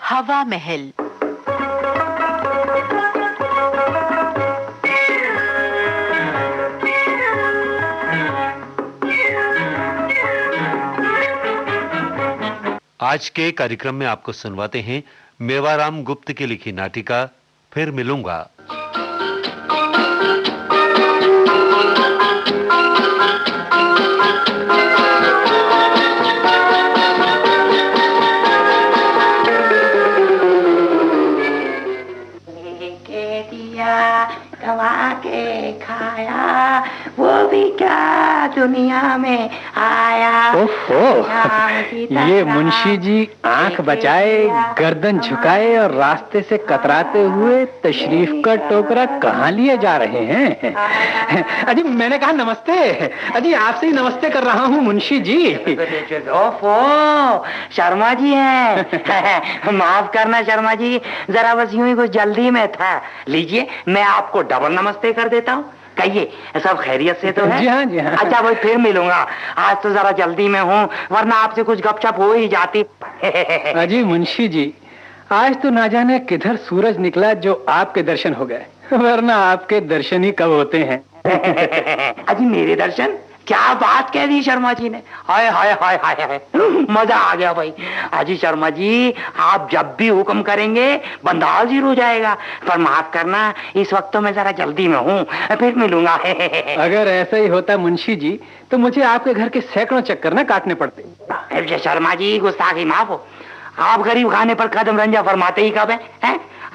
हवा महल। आज के कार्यक्रम में आपको सुनवाते हैं मेवाराम गुप्त की लिखी नाटिका फिर मिलूंगा। कमा के खाया वो भी क्या दुनिया में आया। ओहो, ये मुंशी जी आंख बचाए, गर्दन झुकाए और रास्ते से कतराते हुए तशरीफ का टोकरा कहाँ लिए जा रहे हैं? अजी मैंने कहा नमस्ते। अजी आपसे ही नमस्ते कर रहा हूँ मुंशी जी। ओफो, शर्मा जी हैं। माफ करना शर्मा जी, जरा बस यूं ही कुछ जल्दी में था। लीजिए मैं आपको डबल नमस्ते कर देता हूँ। कहिए सब खैरियत से तो है? जी हाँ, जी हाँ। अच्छा भाई फिर मिलूंगा, आज तो जरा जल्दी में हूँ, वरना आपसे कुछ गपशप हो ही जाती। अजी मुंशी जी, आज तो ना जाने किधर सूरज निकला जो आपके दर्शन हो गए, वरना आपके दर्शन ही कब होते हैं। अजी मेरे दर्शन? क्या बात कह दी शर्मा जी ने। हाय हाय हाय हाय हाय, मजा आ गया भाई। अजी शर्मा जी, आप जब भी हुक्म करेंगे बंदा हाजिर हो जाएगा, पर माफ करना इस वक्त तो मैं जरा जल्दी में हूँ, फिर मिलूंगा। अगर ऐसा ही होता मुंशी जी तो मुझे आपके घर के सैकड़ों चक्कर न काटने पड़ते। शर्मा जी गुस्ताखी माफ हो, आप गरीब खाने पर कदम रंजा फरमाते ही कब है?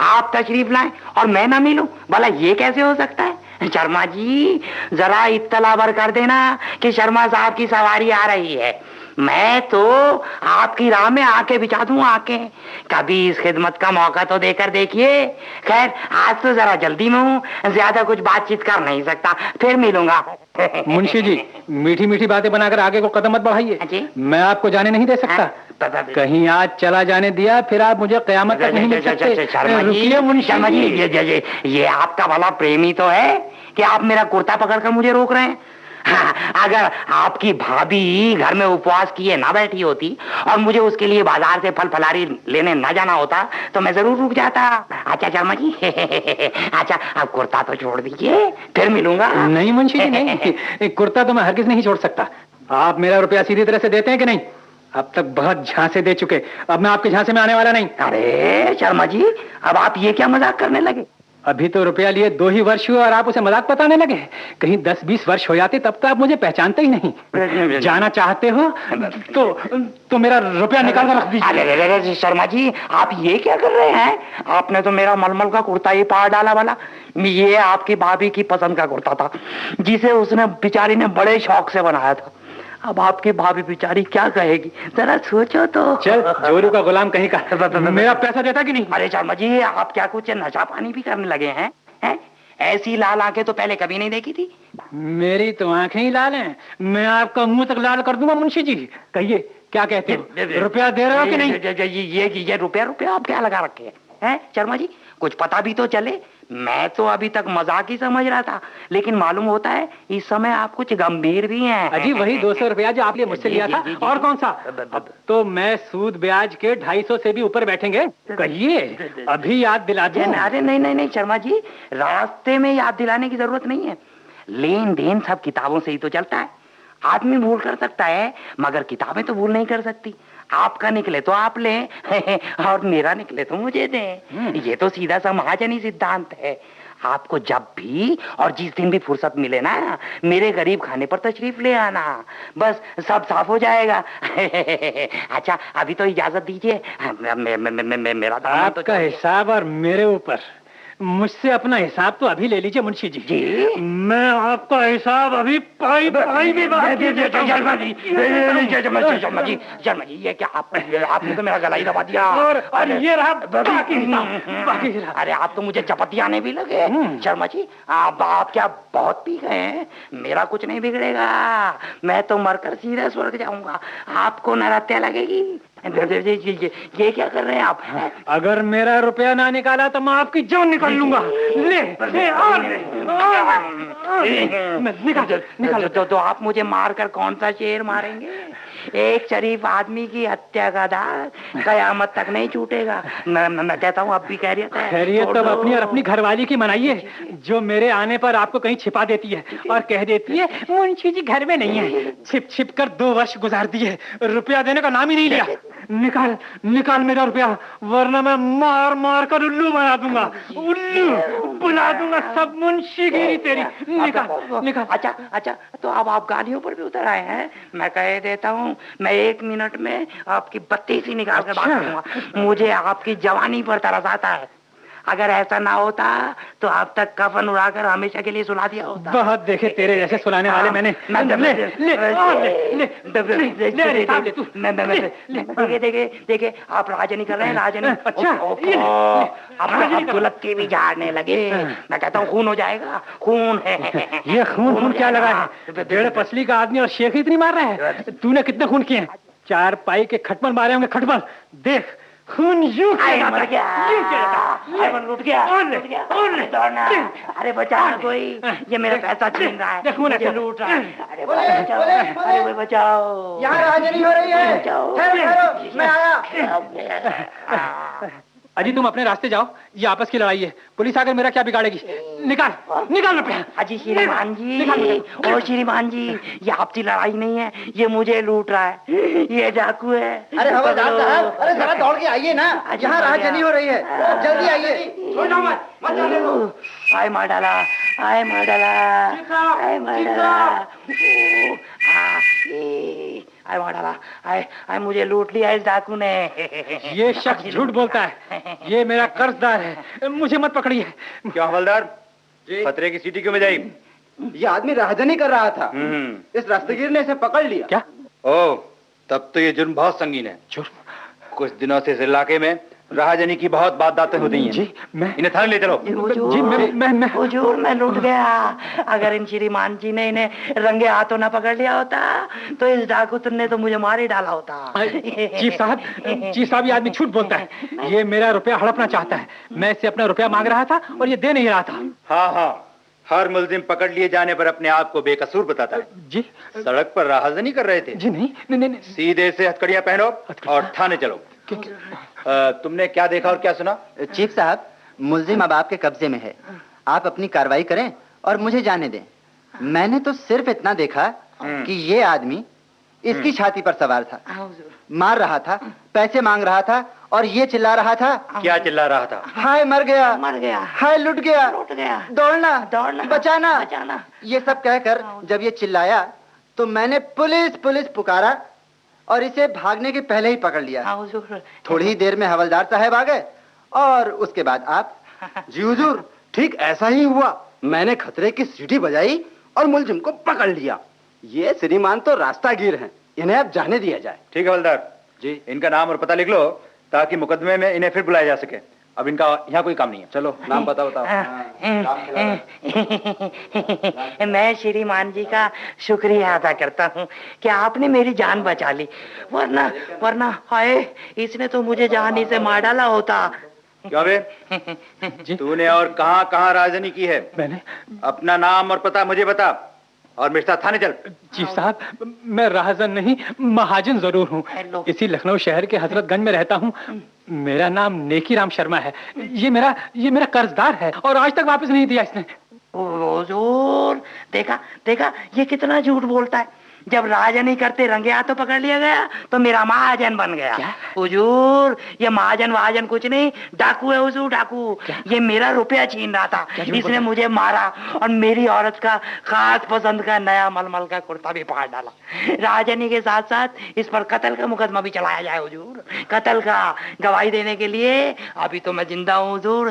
आप तशरीफ लाएं और मैं ना मिलूं, भला ये कैसे हो सकता है? शर्मा जी जरा इत्तला बर कर देना कि शर्मा साहब की सवारी आ रही है। मैं तो आपकी राह में आके बिछा दूं आके, कभी इस खिदमत का मौका तो देकर देखिए। खैर आज तो जरा जल्दी में हूँ, ज्यादा कुछ बातचीत कर नहीं सकता, फिर मिलूंगा। मुंशी जी मीठी मीठी बातें बनाकर आगे को कदम मत बढ़ाइए, मैं आपको जाने नहीं दे सकता। कहीं आज चला जाने दिया फिर आप मुझे कयामत तक नहीं मिल सकते। रुकिए मुंशी जी, ये आपका भला प्रेमी तो है कि आप मेरा कुर्ता पकड़कर मुझे रोक रहे हैं? हाँ, अगर आपकी भाभी घर में उपवास किए ना बैठी होती और मुझे उसके लिए बाजार से फल फलारी लेने ना जाना होता तो मैं जरूर रुक जाता। अच्छा शर्मा जी, अच्छा अब कुर्ता तो छोड़ दीजिए, फिर मिलूंगा। नहीं मुंशी जी नहीं, कुर्ता तो मैं हरगिज नहीं छोड़ सकता। आप मेरा रुपया सीधी तरह से देते हैं कि नहीं? अब तक बहुत झांसे दे चुके, अब मैं आपके झांसे में आने वाला नहीं। अरे शर्मा जी, अब आप ये क्या मजाक करने लगे? अभी तो रुपया लिए 2 ही वर्ष हुए और आप उसे मजाक बताने लगे। कहीं 10-20 वर्ष हो जाते तब तो आप मुझे पहचानते ही नहीं। जाना चाहते हो तो मेरा रुपया निकाल कर रख दीजिए। अरे शर्मा जी, आप ये क्या कर रहे हैं? आपने तो मेरा मलमल का कुर्ता ही पार डाला वाला। ये आपकी भाभी की पसंद का कुर्ता था, जिसे उसने बेचारी ने बड़े शौक से बनाया था। अब आपकी भाभी बेचारी क्या कहेगी, जरा सोचो तो। चल जोरू का गुलाम कहीं का, मेरा पैसा देता कि नहीं? अरे शर्मा जी, आप क्या कुछ नशा पानी भी करने लगे हैं? ऐसी लाल आंखें तो पहले कभी नहीं देखी थी। मेरी तो आंखें ही लाल हैं, मैं आपका मुंह तक लाल कर दूंगा मुंशी जी। कहिए क्या कहते हो, रुपया दे रहे हो कि नहीं? ये रुपया आप क्या लगा रखे हैं शर्मा जी? कुछ पता भी तो चले। मैं तो अभी तक मजाक ही समझ रहा था, लेकिन मालूम होता है इस समय आप कुछ गंभीर भी हैं। अजी वही 200 रुपया जो आपने मुझसे लिया था, और कौन सा? अब तो मैं सूद ब्याज के 250 से भी ऊपर बैठेंगे। कहिए अभी याद दिला दूं। अरे नहीं शर्मा जी, रास्ते में याद दिलाने की जरूरत नहीं है। लेन देन सब किताबों से ही तो चलता है। आदमी भूल कर सकता है मगर किताबें तो भूल नहीं कर सकती। आपका निकले तो आप लें और मेरा निकले तो मुझे दें। ये तो सीधा सा महाजनी सिद्धांत है। आपको जब भी और जिस दिन भी फुर्सत मिले ना, मेरे गरीब खाने पर तशरीफ ले आना, बस सब साफ हो जाएगा। अच्छा अभी तो इजाजत दीजिए, मेरा आपका हिसाब और मेरे ऊपर, मुझसे अपना हिसाब तो अभी ले लीजिए मुंशी जी। मैं आपका हिसाब अभी पाई भी शर्मा जी ये क्या आपने तो मेरा गला ही दबा दिया। और ये रहा बाकी। अरे आप तो मुझे चपतिया आने भी लगे शर्मा जी। आप क्या बहुत पी गए हैं? मेरा कुछ नहीं बिगड़ेगा, मैं तो मरकर सीधे स्वर्ग जाऊंगा, आपको नरहत्या लगेगी। ये क्या कर रहे हैं आप? अगर मेरा रुपया ना निकाला तो मैं आपकी जान निकाल लूंगा। निकाल तो आप मुझे मारकर कौन सा शेर मारेंगे? एक शरीफ आदमी की हत्या का दाग कयामत तक नहीं छूटेगा। मैं कहता हूँ अब भी खैरियत है। खैरियत तो अपनी और अपनी घरवाली की मनाइए, जो मेरे आने पर आपको कहीं छिपा देती है और कह देती है मुंशी जी घर में नहीं है। छिप छिप कर 2 वर्ष गुजार दिए, रुपया देने का नाम ही नहीं लिया। निकाल निकाल मेरा रुपया, वरना मैं मार मार कर उल्लू बना दूंगा, उल्लू बुला दूंगा सब मुंशीगिरी तेरी। निकाल निकाल। अच्छा अच्छा, तो अब आप गालियों पर भी उतर आए हैं। मैं कह देता हूँ, मैं 1 मिनट में आपकी बत्ती सी निकाल कर बात करूंगा। मुझे आपकी जवानी पर तरस आता है। अगर ऐसा ना होता तो अब तक कफन उड़ाकर हमेशा के लिए सुला दिया होता। बहुत देखे तेरे जैसे सुनाने वाले मैंने। देखे आप राजनी कर रहे हैं, राजनी। अच्छा, अब दुलत्ती भी झाड़ने लगे। मैं कहता हूँ खून हो जाएगा, खून है। ये खून क्या लगा है? 1.5 पसली का आदमी और शेख इतनी मार रहा है। तूने कितने खून किए हैं? 4 पाई के खटमल मारे होंगे, खटमल। देख खून यूं मर गया, लूट गया, दौड़ना। अरे बचा कोई, ये मेरा पैसा छीन रहा है, मुझे लूट रहा है। अरे बचाओ, बचाओ। यहाँ राजनी हो रही है। बचाओ, मैं आया। अजी तुम अपने रास्ते जाओ, ये आपस की लड़ाई है। पुलिस आकर मेरा क्या बिगाड़ेगी? निकाल निकाल रुपया। अजी श्रीमान जी, ओ श्रीमान जी, ये आपकी लड़ाई नहीं है, ये मुझे लूट रहा है, ये डाकू है। अरे हवलदार साहब, अरे जरा दौड़ के आइए ना, यहाँ राजनी हो रही है, जल्दी आइए। आए मार डाला, आए मार डाला, आए मार डाला, आए मार डाला, आए मुझे लूट लिया इस डाकू ने। ये शख्स झूठ बोलता है, ये मेरा कर्जदार है, मुझे मत पकड़िए। क्यों हवलदार, खतरे की सीटी क्यों बजाई? ये आदमी राहजनी कर रहा था, इस रास्तेगीर ने इसे पकड़ लिया। क्या? ओ, तब तो ये जुर्म बहुत संगीन है। जुर्म? कुछ दिनों से इस इलाके में राहजनी की बहुत बातें होती हैं। जी, मैं इन्हें थाने ले चलो। जी, मैं हुजूर, मैं लूट गया। अगर इन श्रीमान जी ने इन्हें रंगे हाथों ना पकड़ लिया होता तो इस डाकू ने तो मुझे मार ही डाला होता। चीफ साहब, ये आदमी झूठ बोलता है। ये मेरा रुपया हड़पना चाहता है। मैं इससे अपना रुपया मांग रहा था और ये दे नहीं रहा था। हाँ हाँ, हर मुल्जिम पकड़ लिए जाने पर अपने आप को बेकसूर बताता है। जी, सड़क पर राहजनी कर रहे थे? जी नहीं। सीधे से हथकड़ियां पहनो और थाने चलो। तुमने क्या देखा और क्या सुना? चीफ साहब, मुल्जिम अब आपके कब्जे में है, आप अपनी कार्रवाई करें और मुझे जाने दें। मैंने तो सिर्फ इतना देखा कि ये आदमी इसकी छाती पर सवार था, मार रहा था, पैसे मांग रहा था और ये चिल्ला रहा था। क्या चिल्ला रहा था? हाय मर गया, मर गया, हाय लुट गया, दौड़ना, बचाना। ये सब कहकर जब ये चिल्लाया तो मैंने पुलिस पुकारा और इसे भागने के पहले ही पकड़ लिया। थोड़ी ही देर में हवलदार साहब आ गए और उसके बाद आप। जी हुजूर, ठीक ऐसा ही हुआ। मैंने खतरे की सीटी बजाई और मुलजिम को पकड़ लिया। ये श्रीमान तो रास्तागीर हैं, इन्हें अब जाने दिया जाए। ठीक है हवलदार जी, इनका नाम और पता लिख लो ताकि मुकदमे में इन्हें फिर बुलाया जा सके। अब इनका यहाँ कोई काम नहीं है। चलो नाम बताओ। मैं श्रीमान जी का शुक्रिया अदा करता हूँ कि आपने मेरी जान बचा ली, वरना हाय इसने तो मुझे जान से मार डाला होता। क्या बे, तूने और कहाँ राजनी की है? मैंने अपना नाम और पता मुझे बता और मेरे साथ थाने चल। चीफ साहब, मैं राहजन नहीं महाजन जरूर हूँ। इसी लखनऊ शहर के हजरतगंज में रहता हूँ। मेरा नाम नेकीराम शर्मा है। ये मेरा कर्जदार है और आज तक वापस नहीं दिया इसने। हुजूर, देखा ये कितना झूठ बोलता है। जब राजनी करते रंगे हाथों पकड़ लिया गया तो मेरा महाजन बन गया। हुजूर, ये महाजन वाजन कुछ नहीं, डाकू है हुजूर, डाकू। ये मेरा रुपया छीन रहा था, इसने मुझे मारा और मेरी औरत का खास पसंद का नया मलमल का कुर्ता भी फाड़ डाला। राजनी के साथ साथ इस पर कत्ल का मुकदमा भी चलाया जाए हुजूर, कत्ल का। गवाही देने के लिए अभी तो मैं जिंदा हूँ हुजूर।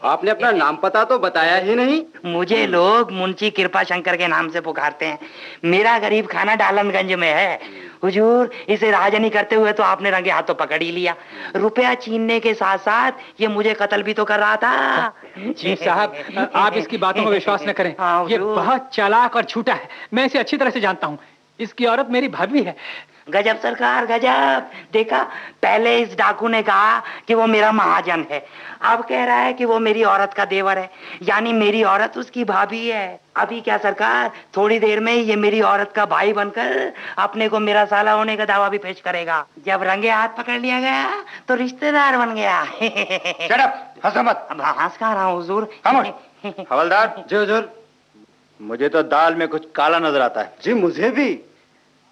आपने अपना नाम पता तो बताया ही नहीं। मुझे लोग मुंशी कृपा शंकर के नाम से पुकारते हैं। मेरा गरीब खाना डालनगंज में है हुजूर। इसे राजनी करते हुए तो आपने रंगे हाथों पकड़ ही लिया। रुपया छीनने के साथ साथ ये मुझे कत्ल भी तो कर रहा था। चीफ साहब, आप इसकी बातों को विश्वास न करें। ये बहुत चालाक और झूठा है। मैं इसे अच्छी तरह से जानता हूँ। इसकी औरत मेरी भाभी है। गजब सरकार गजब। देखा, पहले इस डाकू ने कहा कि वो मेरा महाजन है, अब कह रहा है कि वो मेरी औरत का देवर है, यानी मेरी औरत उसकी भाभी है। अभी क्या सरकार, थोड़ी देर में ये मेरी औरत का भाई बनकर अपने को मेरा साला होने का दावा भी पेश करेगा। जब रंगे हाथ पकड़ लिया गया तो रिश्तेदार बन गया। शट अप, हंसो मत। अब हंस कहाँ रहा हूँ हुजूर। हवलदार जी हुजूर, मुझे तो दाल में कुछ काला नजर आता है। जी मुझे भी।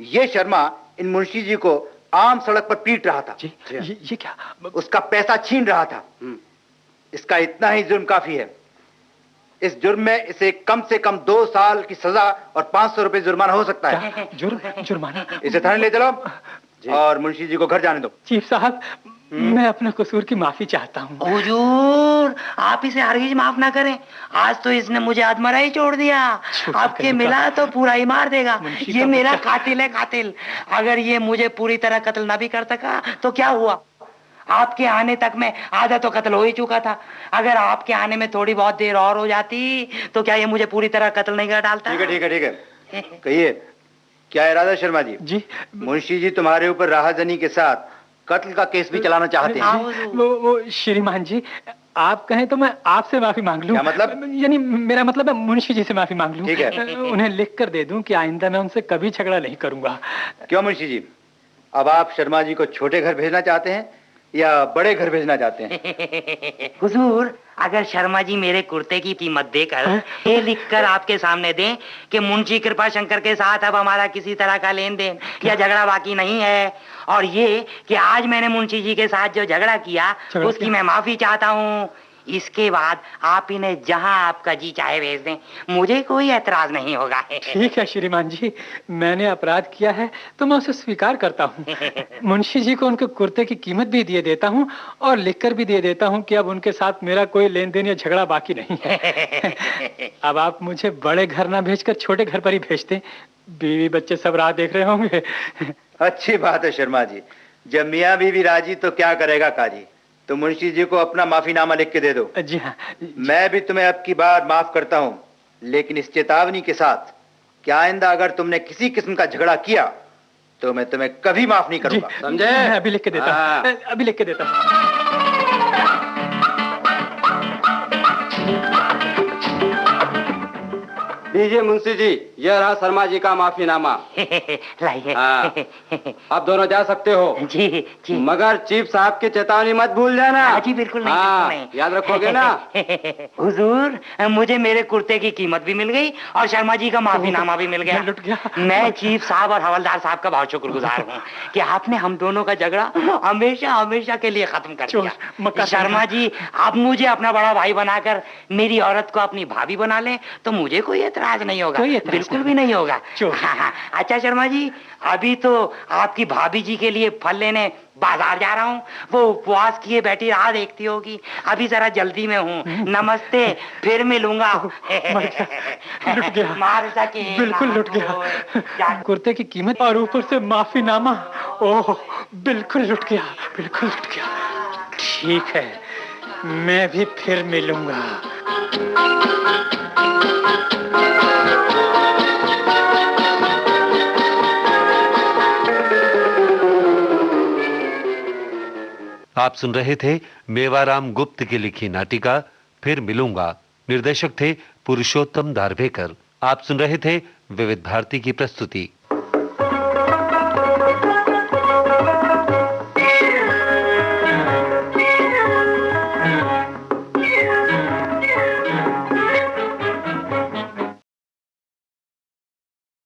ये शर्मा इन मुंशी जी को आम सड़क पर पीट रहा था। जी, ये क्या? उसका पैसा छीन रहा था। इसका इतना ही जुर्म काफी है। इस जुर्म में इसे कम से कम 2 साल की सजा और 500 रुपए जुर्माना हो सकता है। जुर्माना? इसे थाने ले चलो और मुंशी जी को घर जाने दो। चीफ साहब, मैं अपने कसूर की माफी चाहता हूँ। हुजूर, आप इसे हरगिज माफ ना करें। आज तो इसने मुझे आधमरा ही छोड़ दिया, आपके मिला तो पूरा ही मार देगा। ये मेरा कातिल है, कातिल। अगर ये मुझे पूरी तरह कत्ल ना भी कर सका तो क्या हुआ, आपके आने तक में आधा तो कत्ल हो ही चुका था। अगर आपके आने में थोड़ी बहुत देर और हो जाती तो क्या ये मुझे पूरी तरह कत्ल नहीं कर डालता? ठीक है ठीक है ठीक है, कहिए क्या इरादा शर्मा जी? जी, मुंशी जी तुम्हारे ऊपर राहजनी के साथ कत्ल का केस भी चलाना चाहते हैं। वो श्रीमान जी, आप कहें तो मैं आपसे माफी मांग लूं। क्या मतलब? यानी मेरा मतलब है मुंशी जी से माफी मांग लूं। ठीक है। उन्हें लिख कर दे दूं कि आइंदा मैं उनसे कभी झगड़ा नहीं करूंगा। क्यों मुंशी जी, अब आप शर्मा जी को छोटे घर भेजना चाहते हैं या बड़े घर भेजना चाहते हैं? हुजूर, अगर शर्मा जी मेरे कुर्ते की कीमत देकर ये लिखकर आपके सामने दें कि मुंशी कृपा शंकर के साथ अब हमारा किसी तरह का लेन देन या झगड़ा बाकी नहीं है, और ये कि आज मैंने मुंशी जी के साथ जो झगड़ा किया उसकी मैं माफी चाहता हूँ, इसके बाद आप इन्हें जहां आपका जी चाहे भेज दें, मुझे कोई एतराज नहीं होगा। ठीक है श्रीमान जी, मैंने अपराध किया है तो मैं उसे स्वीकार करता हूँ। मुंशी जी को उनके कुर्ते की कीमत भी दिए देता हूँ और लिखकर भी दे देता हूँ कि अब उनके साथ मेरा कोई लेन देन या झगड़ा बाकी नहीं है। अब आप मुझे बड़े घर ना भेजकर छोटे घर पर ही भेज दें, बीवी बच्चे सब राह देख रहे होंगे। अच्छी बात है शर्मा जी, जब मियाँ बीवी राजी तो क्या करेगा काजी। तो मुंशी जी को अपना माफीनामा लिख के दे दो। जी हाँ। मैं भी तुम्हें अब की बार माफ करता हूँ, लेकिन इस चेतावनी के साथ कि आइंदा अगर तुमने किसी किस्म का झगड़ा किया तो मैं तुम्हें कभी माफ नहीं करूंगा, समझे? मैं अभी लिख के देता हूँ, अभी लिख के देता हूँ। लीजिए मुंशी जी, यह रहा शर्मा जी का माफीनामा। लाइए। आप दोनों जा सकते हो। जी जी, मगर चीफ साहब की चेतावनी मत भूल जाना। जी बिल्कुल नहीं, बिल्कुल नहीं। याद रखोगे ना? हुजूर, मुझे मेरे कुर्ते की कीमत भी मिल गई और शर्मा जी का माफीनामा भी मिल गया। लुट गया। मैं चीफ साहब और हवलदार साहब का बहुत शुक्रगुजार हूँ कि आपने हम दोनों का झगड़ा हमेशा हमेशा के लिए खत्म कर दिया। शर्मा जी, आप मुझे अपना बड़ा भाई बनाकर मेरी औरत को अपनी भाभी बना लें तो मुझे कोई एतराज नहीं होगा, बिल्कुल भी नहीं होगा। अच्छा शर्मा जी, अभी तो आपकी भाभी जी के लिए फल लेने बाजार जा रहा हूँ, वो उपवास किए बैठी राह देखती होगी, अभी जरा जल्दी में हूँ। नमस्ते, फिर मिलूंगा। लुट गया, मार सके बिल्कुल लुट गया। कुर्ते की कीमत और ऊपर से माफीनामा, ओह बिल्कुल लुट गया, बिल्कुल लुट गया। ठीक है, मैं भी फिर मिलूंगा। आप सुन रहे थे मेवाराम गुप्त की लिखी नाटिका फिर मिलूंगा। निर्देशक थे पुरुषोत्तम धारवेकर। आप सुन रहे थे विविध भारती की प्रस्तुति।